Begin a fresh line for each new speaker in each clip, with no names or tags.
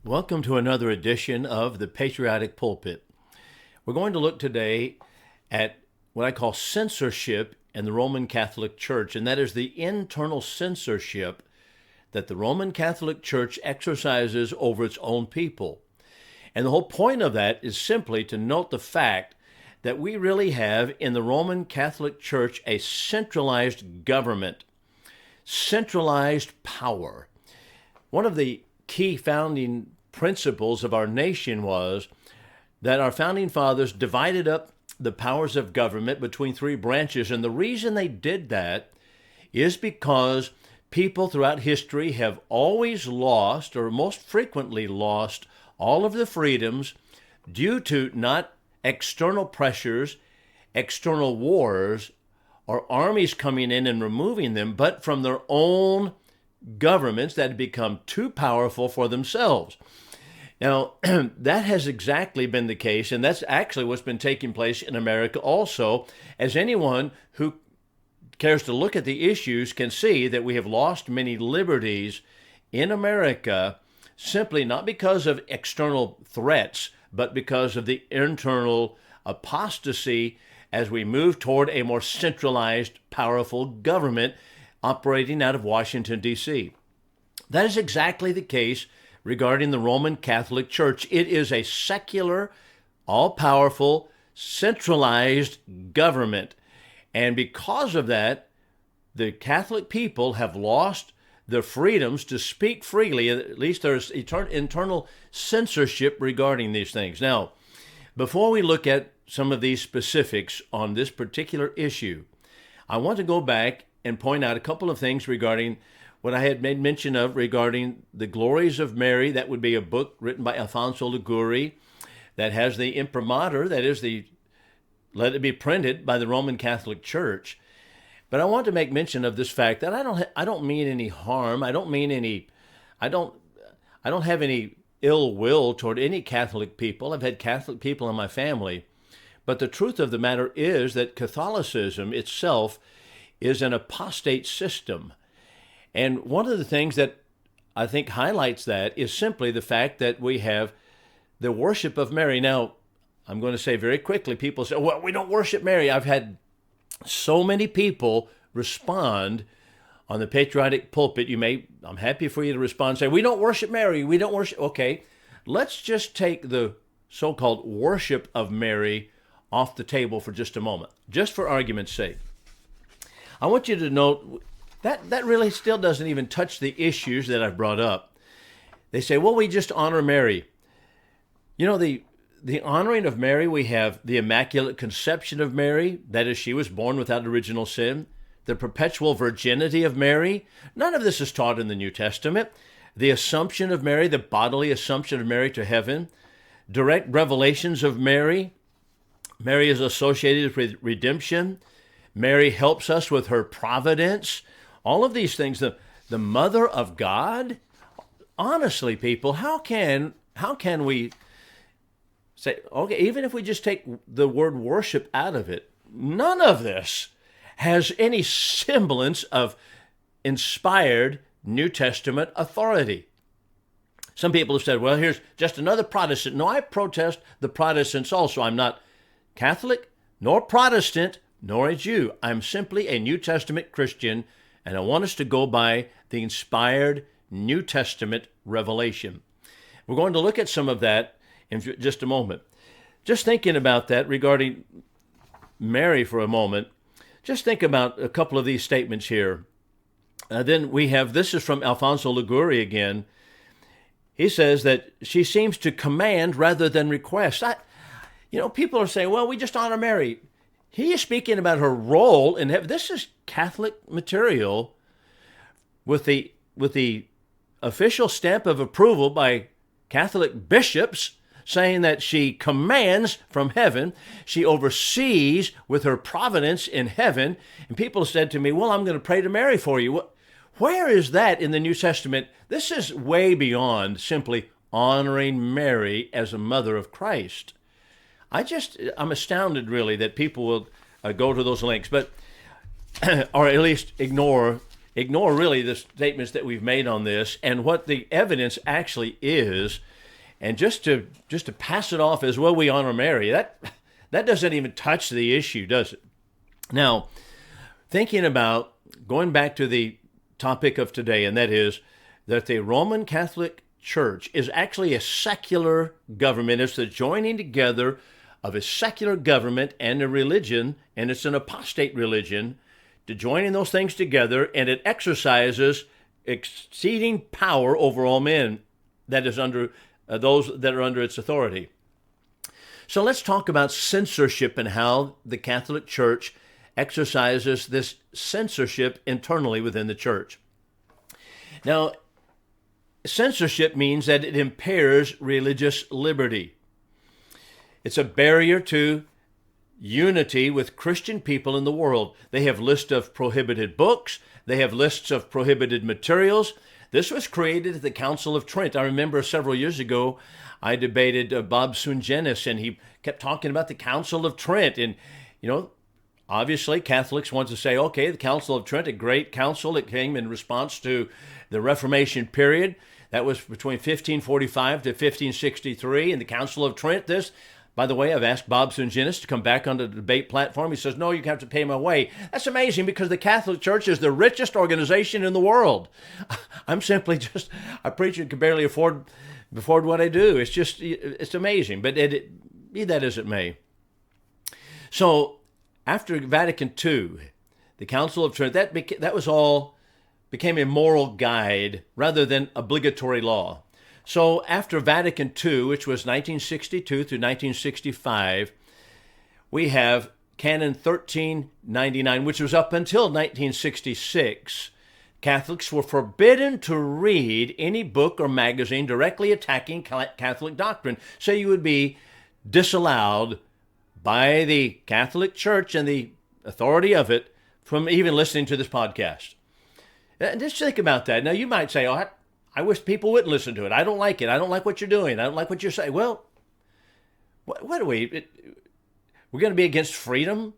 Welcome to another edition of the Patriotic Pulpit. We're going to look today at what I call censorship in the Roman Catholic Church, and that is the internal censorship that the Roman Catholic Church exercises over its own people. And the whole point of that is simply to note the fact that we really have in the Roman Catholic Church a centralized government, centralized power. One of the key founding principles of our nation was that our founding fathers divided up the powers of government between three branches. And the reason they did that is because people throughout history have always lost, or most frequently lost, all of the freedoms due to not external pressures, external wars, or armies coming in and removing them, but from their own governments that had become too powerful for themselves. Now, that has exactly been the case, and that's actually what's been taking place in America also, as anyone who cares to look at the issues can see that we have lost many liberties in America simply not because of external threats, but because of the internal apostasy as we move toward a more centralized, powerful government operating out of Washington, D.C. That is exactly the case regarding the Roman Catholic Church. It is a secular, all-powerful, centralized government. And because of that, the Catholic people have lost their freedoms to speak freely. At least there's internal censorship regarding these things. Now, before we look at some of these specifics on this particular issue, I want to go back and point out a couple of things regarding what I had made mention of regarding the glories of Mary. That would be a book written by Alfonso Liguori that has the imprimatur, that is let it be printed by the Roman Catholic Church. But I want to make mention of this fact that I don't mean any harm. I don't have any ill will toward any Catholic people. I've had Catholic people in my family. But the truth of the matter is that Catholicism itself is an apostate system. And one of the things that I think highlights that is simply the fact that we have the worship of Mary. Now, I'm going to say very quickly, people say, well, we don't worship Mary. I've had so many people respond on the Patriotic Pulpit. I'm happy for you to respond and say, we don't worship Mary. We don't worship. Okay, let's just take the so-called worship of Mary off the table for just a moment, just for argument's sake. I want you to note that really still doesn't even touch the issues that I've brought up. They say, well, we just honor Mary. You know, the honoring of Mary, we have the Immaculate Conception of Mary, that is, she was born without original sin. The perpetual virginity of Mary, none of this is taught in the New Testament. The Assumption of Mary, the bodily assumption of Mary to heaven. Direct revelations of Mary. Mary is associated with redemption. Mary helps us with her providence. All of these things, the Mother of God. Honestly, people, how can we say, okay, even if we just take the word worship out of it, none of this has any semblance of inspired New Testament authority. Some people have said, well, here's just another Protestant. No, I protest the Protestants also. I'm not Catholic, nor Protestant, nor a Jew. I'm simply a New Testament Christian, and I want us to go by the inspired New Testament revelation. We're going to look at some of that in just a moment. Just thinking about that regarding Mary for a moment, just think about a couple of these statements here. Then we have, this is from Alfonso Liguori again. He says that she seems to command rather than request. People are saying, well, we just honor Mary. He is speaking about her role in heaven. This is Catholic material with the official stamp of approval by Catholic bishops saying that she commands from heaven. She oversees with her providence in heaven. And people said to me, well, I'm going to pray to Mary for you. Where is that in the New Testament? This is way beyond simply honoring Mary as a mother of Christ. I'm astounded really that people will go to those links, but or at least ignore really the statements that we've made on this and what the evidence actually is And just to pass it off as, well, we honor Mary, that doesn't even touch the issue, does it? Now, thinking about going back to the topic of today, and that is that the Roman Catholic Church is actually a secular government. It's the joining together of a secular government and a religion, and it's an apostate religion, to joining those things together, and it exercises exceeding power over all men, that is under those that are under its authority. So let's talk about censorship and how the Catholic Church exercises this censorship internally within the church. Now, censorship means that it impairs religious liberty. It's a barrier to unity with Christian people in the world. They have lists of prohibited books. They have lists of prohibited materials. This was created at the Council of Trent. I remember several years ago, I debated Bob Sungenis, and he kept talking about the Council of Trent. And, obviously Catholics want to say, okay, the Council of Trent, a great council that came in response to the Reformation period. That was between 1545 to 1563. And the Council of Trent, this, by the way, I've asked Bob Sungenis to come back on the debate platform. He says, no, you have to pay my way. That's amazing, because the Catholic Church is the richest organization in the world. I'm simply a preacher who can barely afford what I do. It's amazing. But be that as it may. So after Vatican II, the Council of Trent, that was all became a moral guide rather than obligatory law. So after Vatican II, which was 1962 through 1965, we have Canon 1399, which was up until 1966. Catholics were forbidden to read any book or magazine directly attacking Catholic doctrine. So you would be disallowed by the Catholic Church and the authority of it from even listening to this podcast. Just think about that. Now, you might say, oh, I wish people wouldn't listen to it. I don't like it. I don't like what you're doing. I don't like what you're saying. Well, what are we? We're going to be against freedom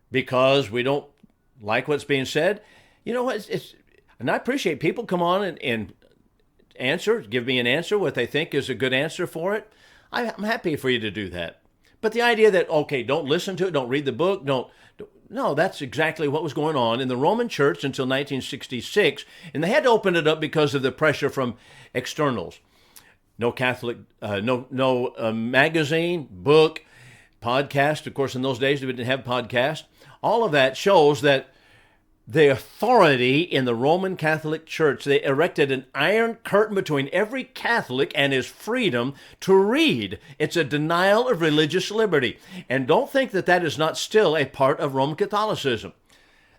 because we don't like what's being said? You know what? And I appreciate people come on and give me an answer, what they think is a good answer for it. I'm happy for you to do that. But the idea that, okay, don't listen to it, don't read the book, no, that's exactly what was going on in the Roman Church until 1966, and they had to open it up because of the pressure from externals. No Catholic, no magazine, book, podcast. Of course, in those days, we didn't have podcasts. All of that shows that the authority in the Roman Catholic Church, they erected an iron curtain between every Catholic and his freedom to read. It's a denial of religious liberty. And don't think that that is not still a part of Roman Catholicism.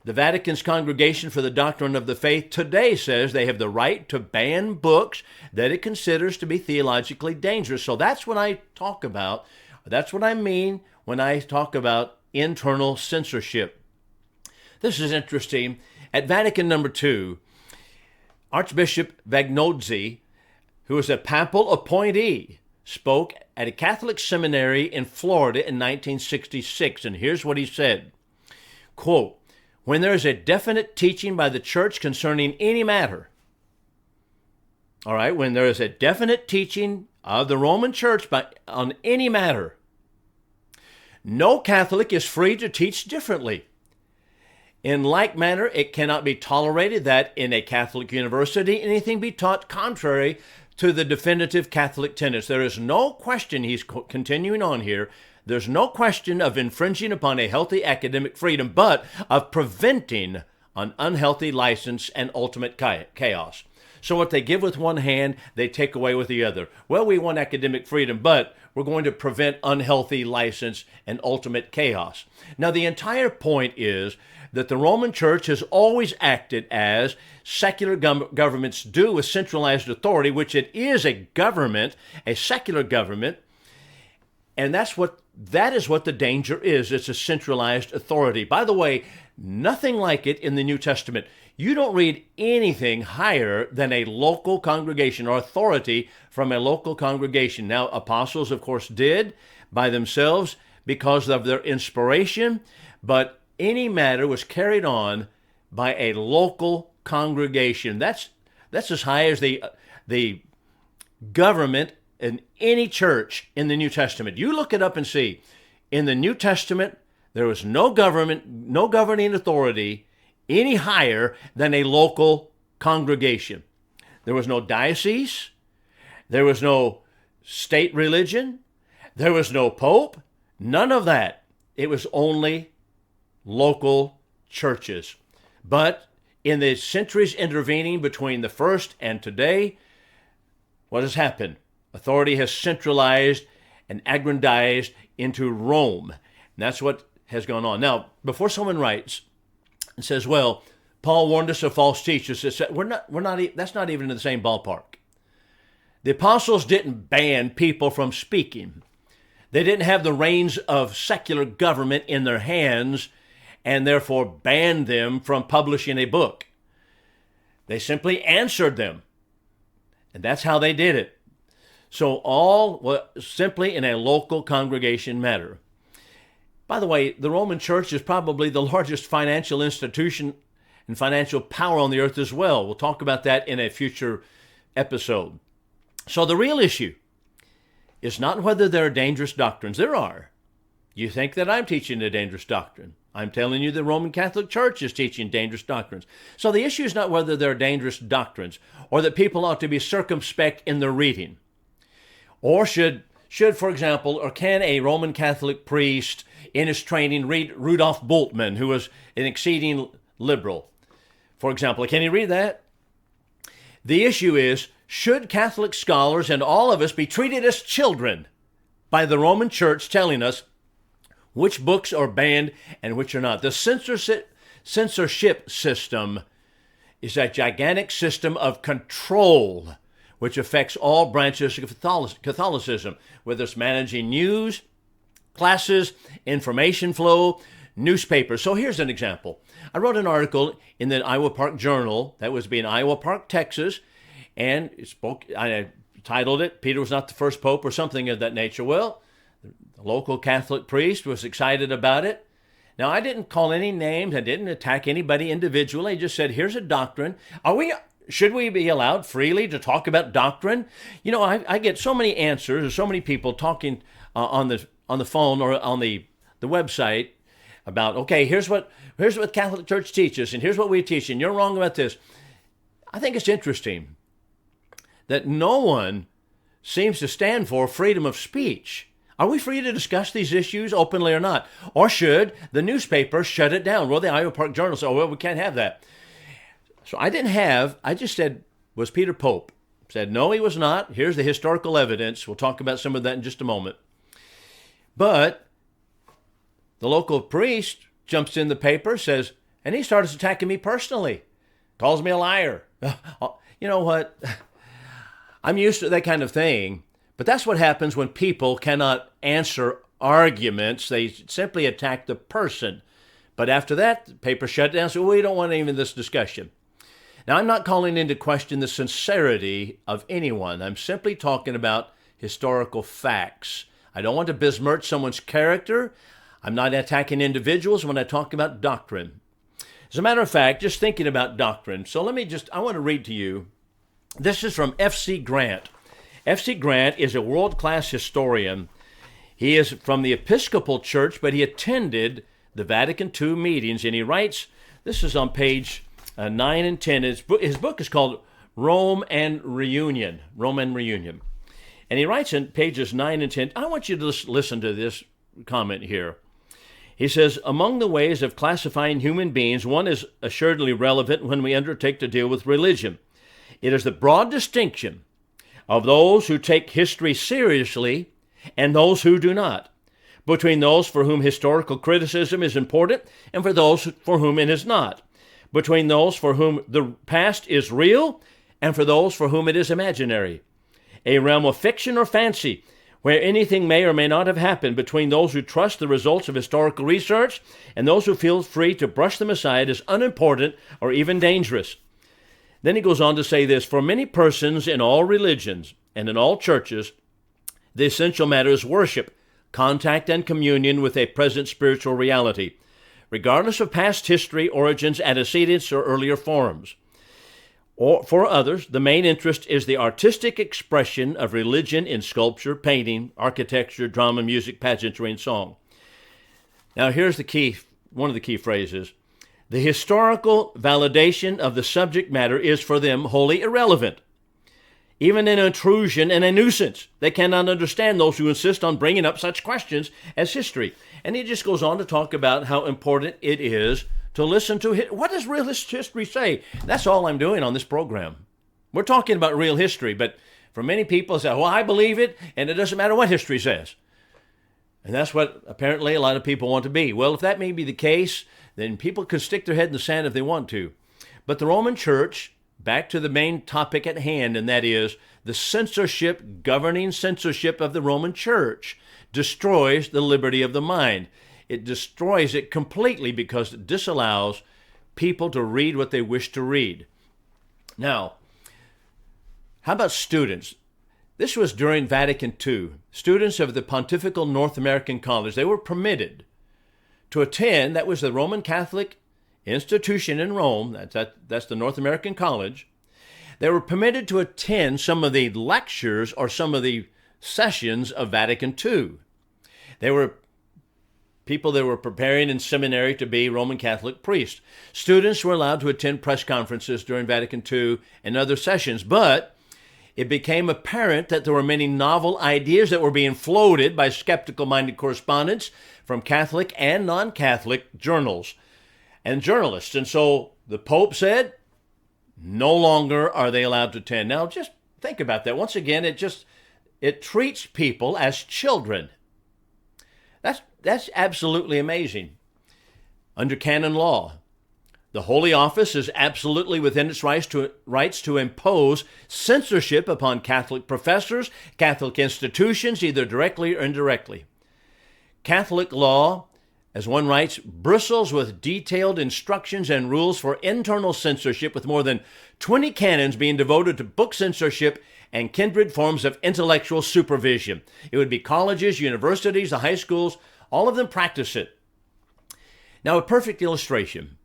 The Vatican's Congregation for the Doctrine of the Faith today says they have the right to ban books that it considers to be theologically dangerous. So that's what I talk about. That's what I mean when I talk about internal censorship. This is interesting. At Vatican II, Archbishop Vagnozzi, who was a papal appointee, spoke at a Catholic seminary in Florida in 1966. And here's what he said, quote, when there is a definite teaching by the church concerning any matter, all right, when there is a definite teaching of the Roman Church on any matter, no Catholic is free to teach differently. In like manner, it cannot be tolerated that in a Catholic university anything be taught contrary to the definitive Catholic tenets. There is no question, he's continuing on here, there's no question of infringing upon a healthy academic freedom, but of preventing an unhealthy license and ultimate chaos. So what they give with one hand, they take away with the other. Well, we want academic freedom, but we're going to prevent unhealthy license and ultimate chaos. Now, the entire point is that the Roman Church has always acted as secular governments do with centralized authority, which it is a government, a secular government, and that is what the danger is. It's a centralized authority. By the way, nothing like it in the New Testament. You don't read anything higher than a local congregation or authority from a local congregation. Now, apostles, of course, did by themselves because of their inspiration, but any matter was carried on by a local congregation. That's as high as the government in any church in the New Testament. You look it up and see. In the New Testament, there was no government, no governing authority any higher than a local congregation. There was no diocese. There was no state religion. There was no pope. None of that. It was only local churches. But in the centuries intervening between the first and today, what has happened? Authority has centralized and aggrandized into Rome. And that's what has gone on. Now, before someone writes and says, well, Paul warned us of false teachers, that's not even in the same ballpark. The apostles didn't ban people from speaking. They didn't have the reins of secular government in their hands and therefore banned them from publishing a book. They simply answered them. And that's how they did it. So all was simply in a local congregation matter. By the way, the Roman Church is probably the largest financial institution and financial power on the earth as well. We'll talk about that in a future episode. So the real issue is not whether there are dangerous doctrines. There are. You think that I'm teaching a dangerous doctrine. I'm telling you the Roman Catholic Church is teaching dangerous doctrines. So the issue is not whether there are dangerous doctrines or that people ought to be circumspect in their reading. Or should, for example, or can a Roman Catholic priest in his training read Rudolf Bultmann, who was an exceeding liberal? For example, can he read that? The issue is, should Catholic scholars and all of us be treated as children by the Roman Church telling us which books are banned and which are not? The censorship system is a gigantic system of control which affects all branches of Catholicism, whether it's managing news, classes, information flow, newspapers. So here's an example. I wrote an article in the Iowa Park Journal that was in Iowa Park, Texas, and I titled it, Peter was not the first pope, or something of that nature. Well, the local Catholic priest was excited about it. Now, I didn't call any names. I didn't attack anybody individually. I just said, here's a doctrine. Should we be allowed freely to talk about doctrine? You know, I get so many answers. There's so many people talking on the phone or on the website about, okay, here's what the Catholic Church teaches, and here's what we teach, and you're wrong about this. I think it's interesting that no one seems to stand for freedom of speech. Are we free to discuss these issues openly or not? Or should the newspaper shut it down? Well, the Iowa Park Journal said, well, we can't have that. So I just said, was Peter Pope? Said, no, he was not. Here's the historical evidence. We'll talk about some of that in just a moment. But the local priest jumps in the paper, says, and he starts attacking me personally. Calls me a liar. You know what? I'm used to that kind of thing. But that's what happens when people cannot answer arguments. They simply attack the person. But after that, the paper shut down, so we don't want even this discussion. Now, I'm not calling into question the sincerity of anyone. I'm simply talking about historical facts. I don't want to besmirch someone's character. I'm not attacking individuals when I talk about doctrine. As a matter of fact, just thinking about doctrine. So I want to read to you. This is from F.C. Grant. F.C. Grant is a world-class historian. He is from the Episcopal Church, but he attended the Vatican II meetings, and he writes, this is on page 9 and 10. His book is called Rome and Reunion. And he writes in pages 9 and 10, I want you to listen to this comment here. He says, among the ways of classifying human beings, one is assuredly relevant when we undertake to deal with religion. It is the broad distinction of those who take history seriously and those who do not, between those for whom historical criticism is important and for those for whom it is not, between those for whom the past is real and for those for whom it is imaginary, a realm of fiction or fancy where anything may or may not have happened, between those who trust the results of historical research and those who feel free to brush them aside as unimportant or even dangerous. Then he goes on to say this, for many persons in all religions and in all churches, the essential matter is worship, contact and communion with a present spiritual reality, regardless of past history, origins, antecedents, or earlier forms. Or for others, the main interest is the artistic expression of religion in sculpture, painting, architecture, drama, music, pageantry, and song. Now here's the key, one of the key phrases. The historical validation of the subject matter is for them wholly irrelevant. Even an intrusion and a nuisance. They cannot understand those who insist on bringing up such questions as history. And he just goes on to talk about how important it is to listen to what does real history say? That's all I'm doing on this program. We're talking about real history, but for many people say, well, I believe it, and it doesn't matter what history says. And that's what apparently a lot of people want to be. Well, if that may be the case, then people can stick their head in the sand if they want to. But the Roman Church, back to the main topic at hand, and that is the governing censorship of the Roman Church, destroys the liberty of the mind. It destroys it completely because it disallows people to read what they wish to read. Now, how about students? This was during Vatican II. Students of the Pontifical North American College, they were permitted to attend, that was the Roman Catholic institution in Rome, that's the North American College. They were permitted to attend some of the lectures or some of the sessions of Vatican II. They were people that were preparing in seminary to be Roman Catholic priests. Students were allowed to attend press conferences during Vatican II and other sessions, but it became apparent that there were many novel ideas that were being floated by skeptical-minded correspondents from Catholic and non-Catholic journals and journalists. And so the Pope said, no longer are they allowed to attend. Now, just think about that. Once again, it treats people as children. That's absolutely amazing. Under canon law, the Holy Office is absolutely within its rights to impose censorship upon Catholic professors, Catholic institutions, either directly or indirectly. Catholic law, as one writes, bristles with detailed instructions and rules for internal censorship, with more than 20 canons being devoted to book censorship and kindred forms of intellectual supervision. It would be colleges, universities, the high schools, all of them practice it. Now, a perfect illustration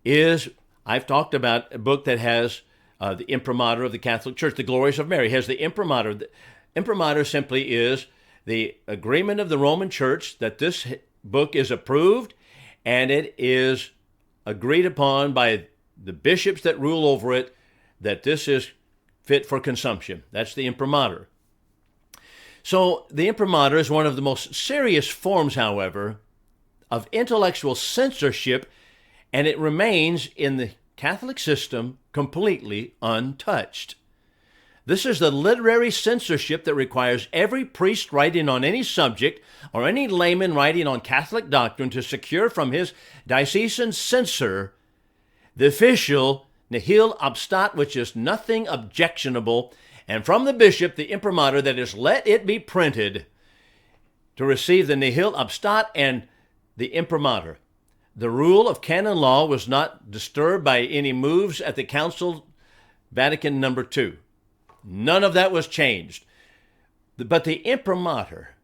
is, I've talked about a book that has the imprimatur of the Catholic Church, The Glories of Mary, has the imprimatur. The imprimatur simply is the agreement of the Roman Church that this book is approved and it is agreed upon by the bishops that rule over it that this is fit for consumption. That's the imprimatur. So the imprimatur is one of the most serious forms, however, of intellectual censorship, and it remains in the Catholic system completely untouched. This is the literary censorship that requires every priest writing on any subject or any layman writing on Catholic doctrine to secure from his diocesan censor the official nihil obstat, which is nothing objectionable, and from the bishop the imprimatur, that is, let it be printed, to receive the nihil obstat and the imprimatur. The rule of canon law was not disturbed by any moves at the Council Vatican II. None of that was changed. But the imprimatur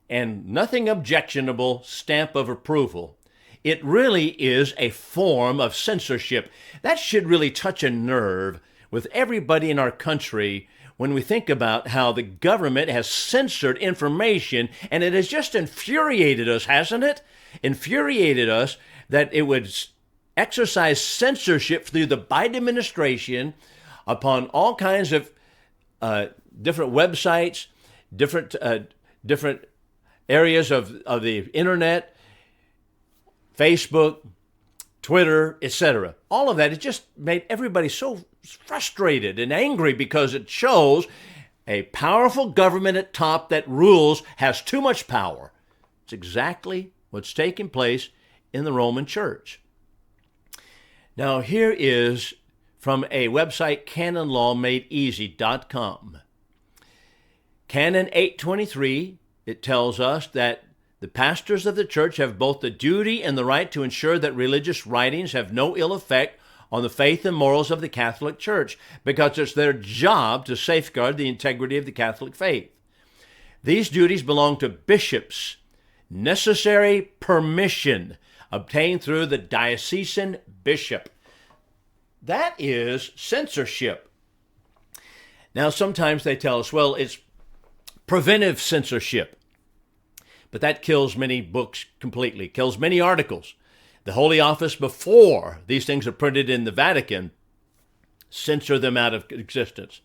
and nothing objectionable stamp of approval, it really is a form of censorship. That should really touch a nerve with everybody in our country when we think about how the government has censored information, and it has just infuriated us, hasn't it? Infuriated us that it would exercise censorship through the Biden administration upon all kinds of different websites, different areas of the internet, Facebook, Twitter, etc. All of that, it just made everybody so frustrated and angry because it shows a powerful government at top that rules has too much power. It's exactly what's taking place in the Roman Church. Now, here is from a website, canonlawmadeeasy.com. Canon 823, it tells us that the pastors of the church have both the duty and the right to ensure that religious writings have no ill effect on the faith and morals of the Catholic Church, because it's their job to safeguard the integrity of the Catholic faith. These duties belong to bishops. Necessary permission obtained through the diocesan bishop. That is censorship. Now, sometimes they tell us, well, it's preventive censorship. But that kills many books completely, kills many articles. The Holy Office, before these things are printed in the Vatican, censor them out of existence.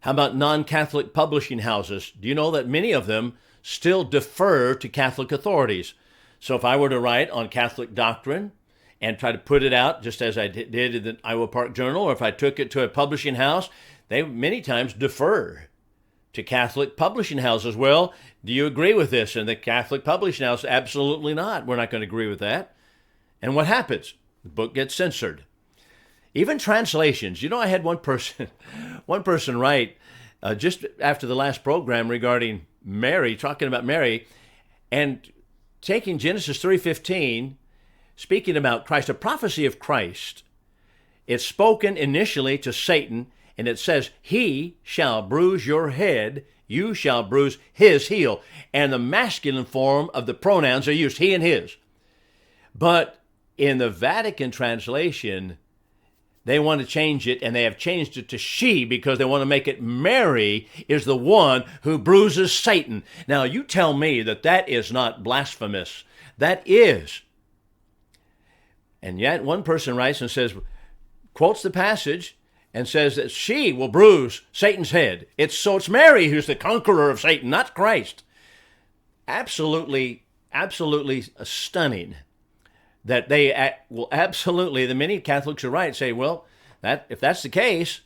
How about non-Catholic publishing houses? Do you know that many of them still defer to Catholic authorities? So if I were to write on Catholic doctrine and try to put it out, just as I did in the Iowa Park Journal, or if I took it to a publishing house, they many times defer to Catholic publishing houses. Well, do you agree with this? And the Catholic publishing house, absolutely not. We're not going to agree with that. And what happens? The book gets censored. Even translations. You know, I had one person write just after the last program regarding Mary, talking about Mary, and taking Genesis 3:15, speaking about Christ, a prophecy of Christ. It's spoken initially to Satan, and it says, he shall bruise your head, you shall bruise his heel. And the masculine form of the pronouns are used, he and his. But in the Vatican translation, they want to change it, and they have changed it to she because they want to make it Mary is the one who bruises Satan. Now, you tell me that that is not blasphemous. That is. And yet one person writes and says, quotes the passage and says that she will bruise Satan's head. It's Mary who's the conqueror of Satan, not Christ. Absolutely stunning. That they will absolutely, the many Catholics are right, say, well, that if that's the case,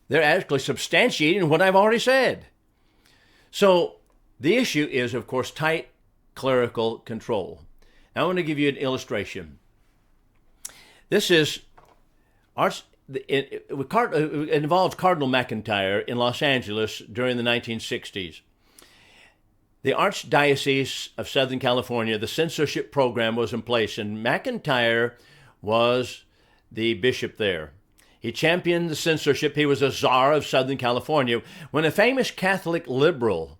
they're actually substantiating what I've already said. So the issue is, of course, tight clerical control. Now I want to give you an illustration. This is, it involved Cardinal McIntyre in Los Angeles during the 1960s. The Archdiocese of Southern California, the censorship program was in place, and McIntyre was the bishop there. He championed the censorship. He was a czar of Southern California when a famous Catholic liberal,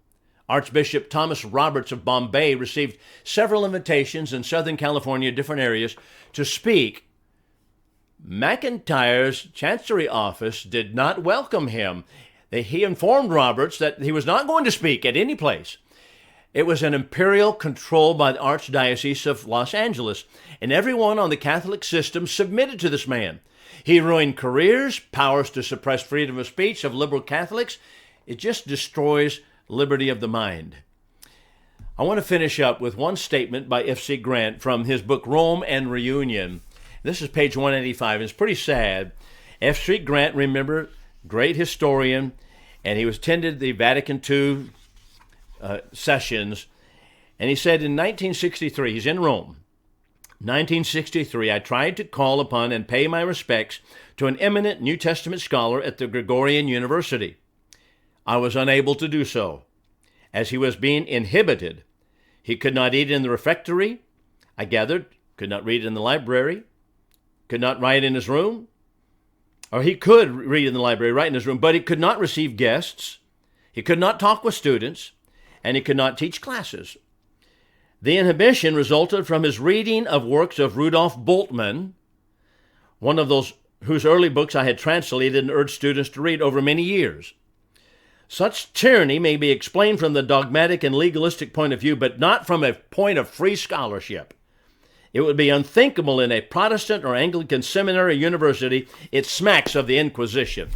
Archbishop Thomas Roberts of Bombay, received several invitations in Southern California, different areas, to speak. McIntyre's chancery office did not welcome him. He informed Roberts that he was not going to speak at any place. It was an imperial control by the Archdiocese of Los Angeles, and everyone on the Catholic system submitted to this man. He ruined careers, powers to suppress freedom of speech of liberal Catholics. It just destroys liberty of the mind. I want to finish up with one statement by F.C. Grant from his book, Rome and Reunion. This is page 185. It's pretty sad. F.C. Grant, remember, great historian, and he attended the Vatican II sessions, and he said in 1963, he's in Rome, 1963, I tried to call upon and pay my respects to an eminent New Testament scholar at the Gregorian University. I was unable to do so, as he was being inhibited. He could not eat in the refectory, I gathered, could not read in the library, could not write in his room, or he could read in the library, write in his room, but he could not receive guests, he could not talk with students, and he could not teach classes. The inhibition resulted from his reading of works of Rudolf Bultmann, one of those whose early books I had translated and urged students to read over many years. Such tyranny may be explained from the dogmatic and legalistic point of view, but not from a point of free scholarship. It would be unthinkable in a Protestant or Anglican seminary or university. It smacks of the Inquisition.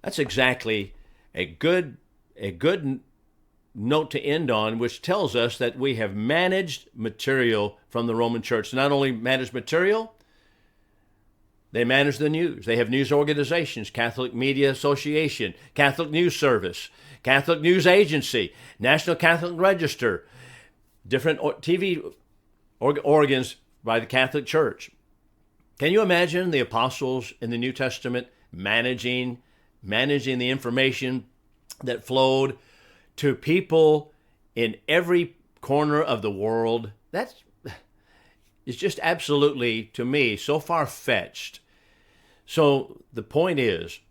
That's exactly a good note to end on, which tells us that we have managed material from the Roman Church. Not only managed material, they manage the news. They have news organizations, Catholic Media Association, Catholic News Service, Catholic News Agency, National Catholic Register, different TV organs by the Catholic Church. Can you imagine the apostles in the New Testament managing the information that flowed to people in every corner of the world? That is just absolutely, to me, so far-fetched. So the point is,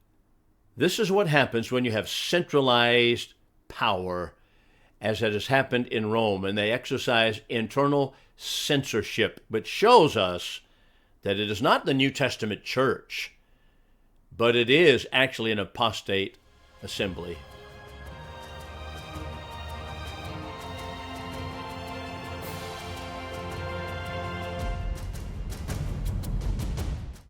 this is what happens when you have centralized power, as it has happened in Rome, and they exercise internal censorship, which shows us that it is not the New Testament church, but it is actually an apostate assembly.